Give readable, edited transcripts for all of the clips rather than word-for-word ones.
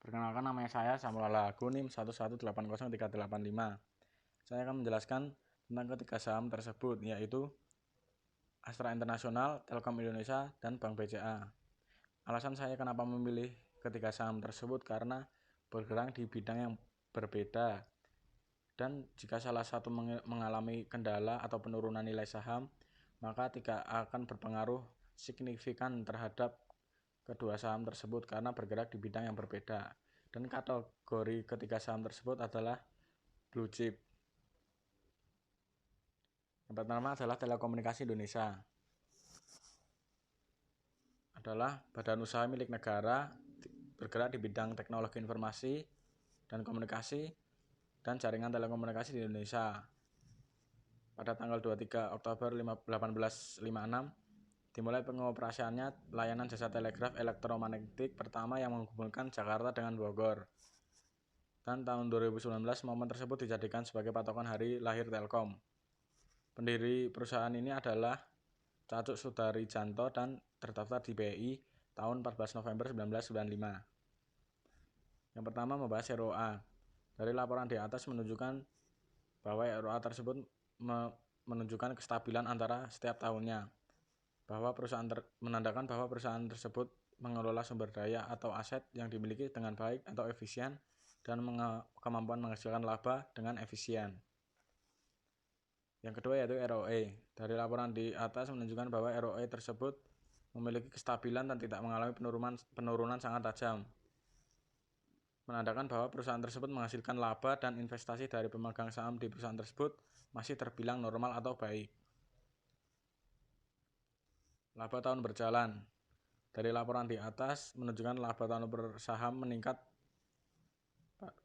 Perkenalkan, namanya saya Samuel Alago, NIM 1180385. Saya akan menjelaskan tentang ketiga saham tersebut, yaitu Astra International, Telkom Indonesia, dan Bank BCA. Alasan saya kenapa memilih ketiga saham tersebut karena bergerak di bidang yang berbeda, dan jika salah satu mengalami kendala atau penurunan nilai saham, maka tidak akan berpengaruh signifikan terhadap kedua saham tersebut karena bergerak di bidang yang berbeda. Dan kategori ketiga saham tersebut adalah blue chip. Yang pertama adalah Telekomunikasi Indonesia. Adalah badan usaha milik negara bergerak di bidang teknologi informasi dan komunikasi dan jaringan telekomunikasi di Indonesia. Pada tanggal 23 Oktober 1856 dimulai pengoperasiannya layanan jasa telegraf elektromagnetik pertama yang menghubungkan Jakarta dengan Bogor. Dan tahun 2019 momen tersebut dijadikan sebagai patokan hari lahir Telkom. Pendiri perusahaan ini adalah Cacuk Sudarijanto dan terdaftar di BI tahun 14 November 1995. Yang pertama membahas ROA. Dari laporan di atas menunjukkan bahwa ROA tersebut menunjukkan kestabilan antara setiap tahunnya. Menandakan bahwa perusahaan tersebut mengelola sumber daya atau aset yang dimiliki dengan baik atau efisien dan kemampuan menghasilkan laba dengan efisien. Yang kedua yaitu ROE. Dari laporan di atas menunjukkan bahwa ROE tersebut memiliki kestabilan dan tidak mengalami penurunan sangat tajam. Menandakan bahwa perusahaan tersebut menghasilkan laba dan investasi dari pemegang saham di perusahaan tersebut masih terbilang normal atau baik. Laba tahun berjalan. Dari laporan di atas menunjukkan laba tahun per saham meningkat,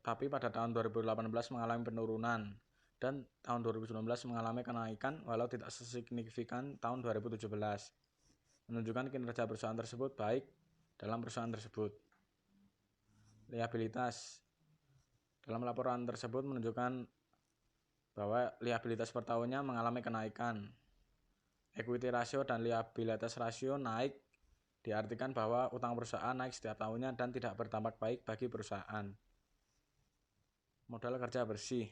tapi pada tahun 2018 mengalami penurunan dan tahun 2019 mengalami kenaikan walau tidak sesignifikan tahun 2017. Menunjukkan kinerja perusahaan tersebut baik dalam perusahaan tersebut. Liabilitas. Dalam laporan tersebut menunjukkan bahwa liabilitas per tahunnya mengalami kenaikan. Equity ratio dan liabilitas ratio naik diartikan bahwa utang perusahaan naik setiap tahunnya dan tidak berdampak baik bagi perusahaan. Modal kerja bersih.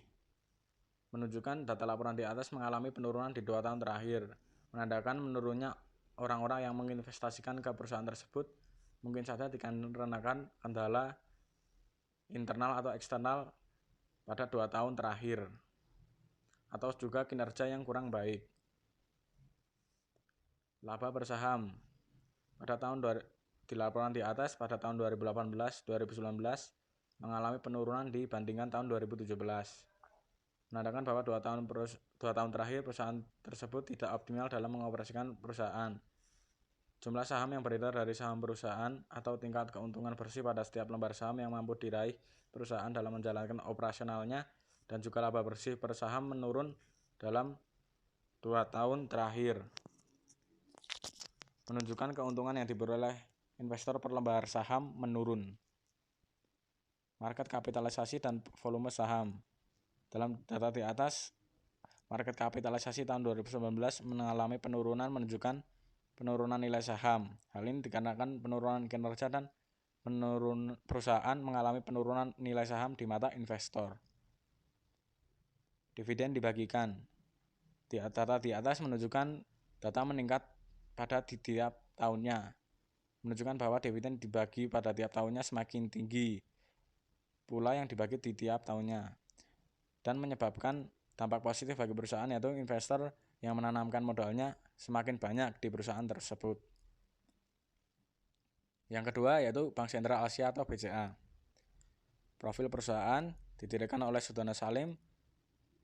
Menunjukkan data laporan di atas mengalami penurunan di 2 tahun terakhir, menandakan menurunnya orang-orang yang menginvestasikan ke perusahaan tersebut mungkin saja dikarenakan kendala internal atau eksternal pada 2 tahun terakhir, atau juga kinerja yang kurang baik. Laba per saham. Di laporan di atas pada tahun 2018-2019 mengalami penurunan dibandingkan tahun 2017. Menandakan bahwa 2 tahun terakhir perusahaan tersebut tidak optimal dalam mengoperasikan perusahaan. Jumlah saham yang beredar dari saham perusahaan atau tingkat keuntungan bersih pada setiap lembar saham yang mampu diraih perusahaan dalam menjalankan operasionalnya dan juga laba bersih per saham menurun dalam 2 tahun terakhir. Menunjukkan keuntungan yang diperoleh investor per lembar saham menurun. Market kapitalisasi dan volume saham. Dalam data di atas, market kapitalisasi tahun 2019 mengalami penurunan menunjukkan penurunan nilai saham. Hal ini dikarenakan penurunan kinerja dan perusahaan mengalami penurunan nilai saham di mata investor. Dividen dibagikan. Data di atas menunjukkan data meningkat pada di tiap tahunnya, menunjukkan bahwa dividen dibagi pada tiap tahunnya semakin tinggi pula yang dibagi di tiap tahunnya, dan menyebabkan dampak positif bagi perusahaan, yaitu investor yang menanamkan modalnya semakin banyak di perusahaan tersebut. Yang kedua yaitu Bank Sentral Asia atau BCA. Profil perusahaan didirikan oleh Sutono Salim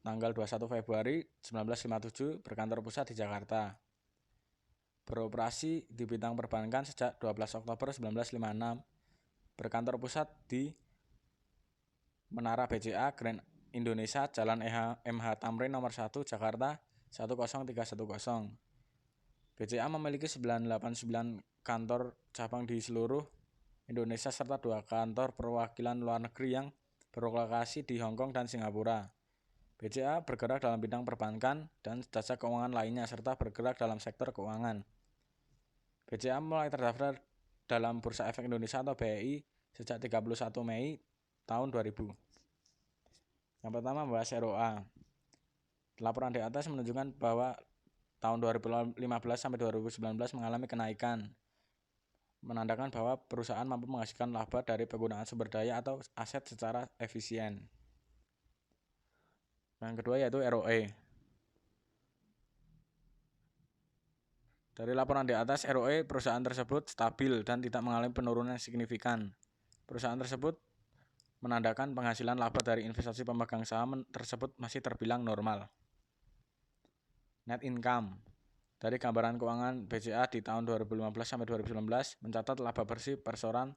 tanggal 21 Februari 1957, berkantor pusat di Jakarta. Beroperasi di bidang perbankan sejak 12 Oktober 1956. Berkantor pusat di Menara BCA Grand Indonesia, Jalan MH Tamrin nomor 1, Jakarta 10310. BCA memiliki 989 kantor cabang di seluruh Indonesia serta 2 kantor perwakilan luar negeri yang berlokasi di Hong Kong dan Singapura. BCA bergerak dalam bidang perbankan dan jasa keuangan lainnya serta bergerak dalam sektor keuangan. BCA mulai terdaftar dalam Bursa Efek Indonesia atau BEI sejak 31 Mei tahun 2000. Yang pertama membahas ROA. Laporan di atas menunjukkan bahwa tahun 2015 sampai 2019 mengalami kenaikan, menandakan bahwa perusahaan mampu menghasilkan laba dari penggunaan sumber daya atau aset secara efisien. Yang kedua yaitu ROE. Dari laporan di atas, ROE perusahaan tersebut stabil dan tidak mengalami penurunan yang signifikan. Perusahaan tersebut menandakan penghasilan laba dari investasi pemegang saham tersebut masih terbilang normal. Net income. Dari gambaran keuangan BCA di tahun 2015 sampai 2019 mencatat laba bersih perseroan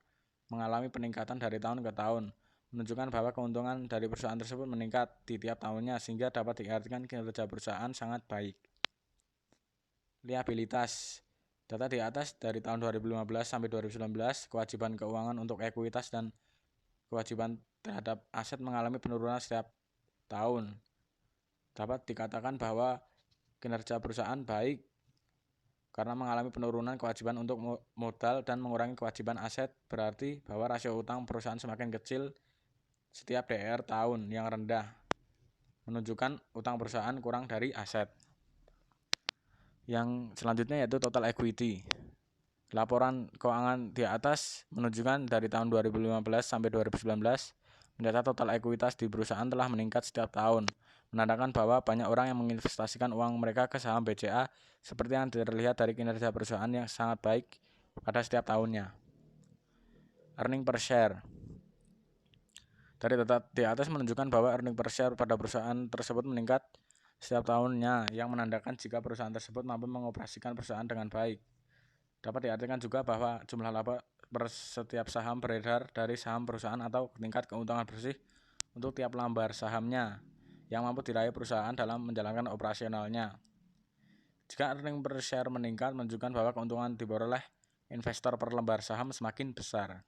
mengalami peningkatan dari tahun ke tahun, menunjukkan bahwa keuntungan dari perusahaan tersebut meningkat di tiap tahunnya sehingga dapat diartikan kinerja perusahaan sangat baik. Liabilitas. Data di atas dari tahun 2015 sampai 2019, kewajiban keuangan untuk ekuitas dan kewajiban terhadap aset mengalami penurunan setiap tahun. Dapat dikatakan bahwa kinerja perusahaan baik karena mengalami penurunan kewajiban untuk modal dan mengurangi kewajiban aset, berarti bahwa rasio utang perusahaan semakin kecil setiap DR tahun yang rendah, menunjukkan utang perusahaan kurang dari aset. Yang selanjutnya yaitu total equity. Laporan keuangan di atas menunjukkan dari tahun 2015 sampai 2019 mencatat total ekuitas di perusahaan telah meningkat setiap tahun, menandakan bahwa banyak orang yang menginvestasikan uang mereka ke saham BCA seperti yang terlihat dari kinerja perusahaan yang sangat baik pada setiap tahunnya. Earning per share. Dari data di atas menunjukkan bahwa earning per share pada perusahaan tersebut meningkat setiap tahunnya, yang menandakan jika perusahaan tersebut mampu mengoperasikan perusahaan dengan baik. Dapat diartikan juga bahwa jumlah laba per setiap saham beredar dari saham perusahaan atau tingkat keuntungan bersih untuk tiap lembar sahamnya yang mampu diraih perusahaan dalam menjalankan operasionalnya. Jika earning per share meningkat, menunjukkan bahwa keuntungan diperoleh investor per lembar saham semakin besar.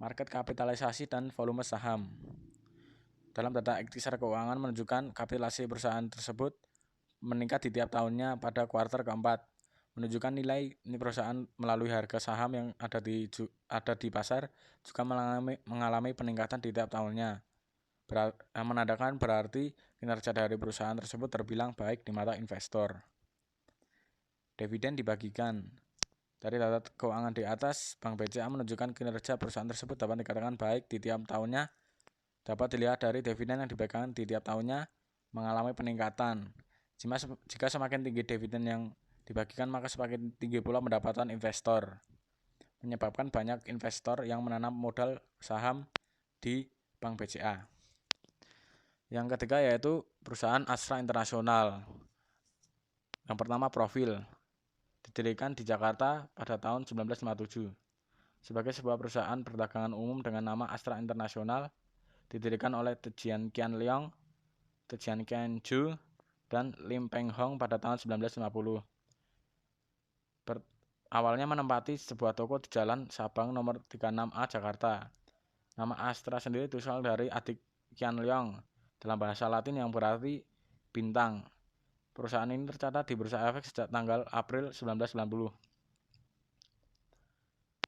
Market kapitalisasi dan volume saham. Dalam data ikhtisar keuangan menunjukkan kapitalisasi perusahaan tersebut meningkat di tiap tahunnya pada kuartal keempat, menunjukkan nilai perusahaan melalui harga saham yang ada di pasar juga mengalami peningkatan di tiap tahunnya, menandakan berarti kinerja dari perusahaan tersebut terbilang baik di mata investor. Dividen dibagikan. Dari data keuangan di atas, Bank BCA menunjukkan kinerja perusahaan tersebut dapat dikatakan baik di tiap tahunnya. Dapat dilihat dari dividen yang dibagikan di tiap tahunnya mengalami peningkatan. Jika semakin tinggi dividen yang dibagikan, maka semakin tinggi pula pendapatan investor, menyebabkan banyak investor yang menanam modal saham di Bank BCA. Yang ketiga yaitu perusahaan Astra Internasional. Yang pertama profil. Didirikan di Jakarta pada tahun 1957 sebagai sebuah perusahaan perdagangan umum dengan nama Astra Internasional. Didirikan oleh Tejian Qian Leong, Tejian Qian Ju, dan Lim Peng Hong pada tahun 1950. Awalnya menempati sebuah toko di Jalan Sabang nomor 36A Jakarta. Nama Astra sendiri berasal dari adik Qian Leong dalam bahasa Latin yang berarti bintang. Perusahaan ini tercatat di Bursa Efek sejak tanggal April 1990.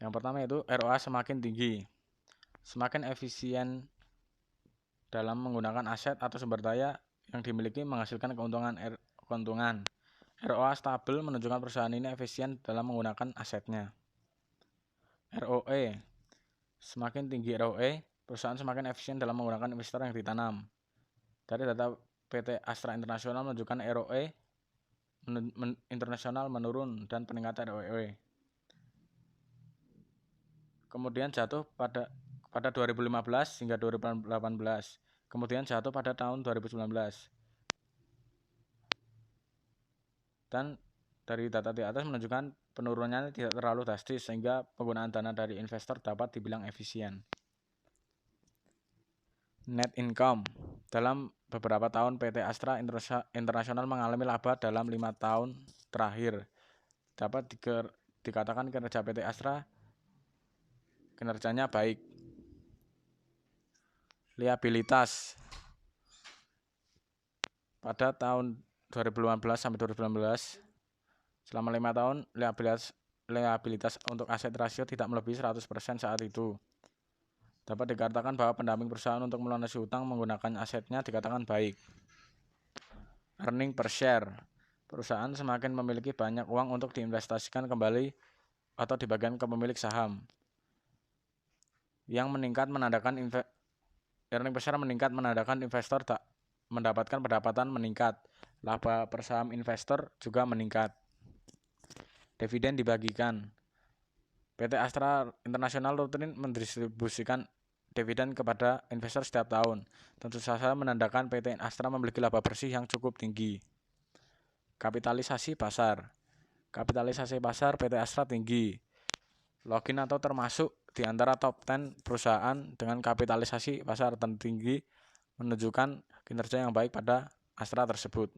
Yang pertama yaitu ROA semakin tinggi, semakin efisien dalam menggunakan aset atau sumber daya yang dimiliki menghasilkan keuntungan. ROA stabil menunjukkan perusahaan ini efisien dalam menggunakan asetnya. ROE. Semakin tinggi ROE, perusahaan semakin efisien dalam menggunakan investor yang ditanam. Dari data PT Astra Internasional menunjukkan ROE internasional menurun dan peningkatan ROE kemudian jatuh pada 2015 hingga 2018, kemudian jatuh pada tahun 2019. Dan dari data di atas menunjukkan penurunannya tidak terlalu drastis sehingga penggunaan dana dari investor dapat dibilang efisien. Net income. Dalam beberapa tahun PT Astra Internasional mengalami laba dalam 5 tahun terakhir. Dapat dikatakan kinerja PT Astra kinerjanya baik. Liabilitas. Pada tahun 2015 sampai 2019, selama 5 tahun liabilitas untuk aset rasio tidak melebihi 100% saat itu. Dapat dikatakan bahwa pendamping perusahaan untuk melunasi hutang menggunakan asetnya dikatakan baik. Earning per share. Perusahaan semakin memiliki banyak uang untuk diinvestasikan kembali atau dibagikan ke pemilik saham. Yang meningkat menandakan earning per share meningkat menandakan investor tak mendapatkan pendapatan meningkat. Laba per saham investor juga meningkat. Dividen dibagikan. PT Astra International rutin mendistribusikan dividen kepada investor setiap tahun. Tentu saja menandakan PT Astra memiliki laba bersih yang cukup tinggi. Kapitalisasi pasar. Kapitalisasi pasar PT Astra tinggi. Login atau termasuk di antara top 10 perusahaan dengan kapitalisasi pasar tertinggi menunjukkan kinerja yang baik pada Astra tersebut.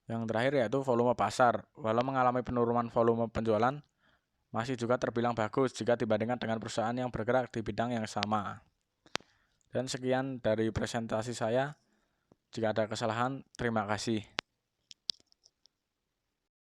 Yang terakhir yaitu volume pasar. Walau mengalami penurunan volume penjualan, masih juga terbilang bagus jika dibandingkan dengan perusahaan yang bergerak di bidang yang sama. Dan sekian dari presentasi saya. Jika ada kesalahan, terima kasih.